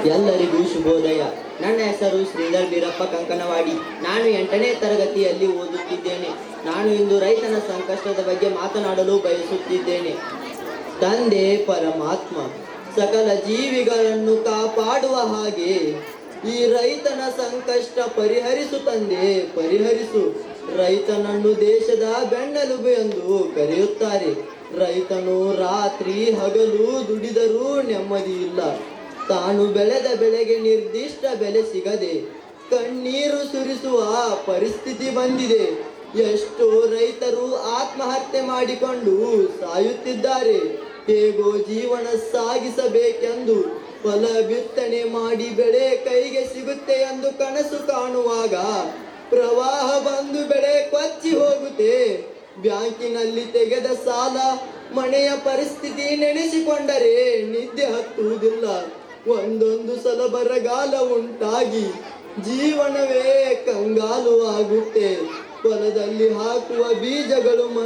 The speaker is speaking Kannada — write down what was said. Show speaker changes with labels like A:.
A: ಎಲ್ಲರಿಗೂ ಶುಭೋದಯ. ನನ್ನ ಹೆಸರು ಶ್ರೀಧರ್ ಬೀರಪ್ಪ ಕಂಕನವಾಡಿ. ನಾನು 8ನೇ ತರಗತಿಯಲ್ಲಿ ಓದುತ್ತಿದ್ದೇನೆ. ನಾನು ಇಂದು ರೈತನ ಸಂಕಷ್ಟದ ಬಗ್ಗೆ ಮಾತನಾಡಲು ಬಯಸುತ್ತಿದ್ದೇನೆ. ತಂದೆ ಪರಮಾತ್ಮ ಸಕಲ ಜೀವಿಗಳನ್ನು ಕಾಪಾಡುವ ಹಾಗೆ ಈ ರೈತನ ಸಂಕಷ್ಟ ಪರಿಹರಿಸು ತಂದೆ, ಪರಿಹರಿಸು. ರೈತನನ್ನು ದೇಶದ ಬೆನ್ನೆಲುಬು ಎಂದು ಕರೆಯುತ್ತಾರೆ. ರೈತನು ರಾತ್ರಿ ಹಗಲು ದುಡಿದರೂ ನೆಮ್ಮದಿ ಇಲ್ಲ. ತಾನು ಬೆಳೆದ ಬೆಳೆಗೆ ನಿರ್ದಿಷ್ಟ ಬೆಲೆ ಸಿಗದೆ ಕಣ್ಣೀರು ಸುರಿಸುವ ಪರಿಸ್ಥಿತಿ ಬಂದಿದೆ. ಎಷ್ಟೋ ರೈತರು ಆತ್ಮಹತ್ಯೆ ಮಾಡಿಕೊಂಡು ಸಾಯುತ್ತಿದ್ದಾರೆ. ಹೇಗೋ ಜೀವನ ಸಾಗಿಸಬೇಕೆಂದು ಹೊಲ ಬಿತ್ತನೆ ಮಾಡಿ ಬೆಳೆ ಕೈಗೆ ಸಿಗುತ್ತೆ ಎಂದು ಕನಸು ಕಾಣುವಾಗ ಪ್ರವಾಹ ಬಂದು ಬೆಳೆ ಕೊಚ್ಚಿ ಹೋಗುತ್ತೆ. ಬ್ಯಾಂಕಿನಲ್ಲಿ ತೆಗೆದ ಸಾಲ, ಮನೆಯ ಪರಿಸ್ಥಿತಿ ನೆನೆಸಿಕೊಂಡರೆ ನಿದ್ದೆ ಹತ್ತುವುದಿಲ್ಲ. ಒಂದೊಂದು ಸಲ ಬರಗಾಲ ಉಂಟಾಗಿ ಜೀವನವೇ ಕಂಗಾಲು ಆಗುತ್ತೆ. ಹೊಲದಲ್ಲಿ ಹಾಕುವ ಬೀಜಗಳು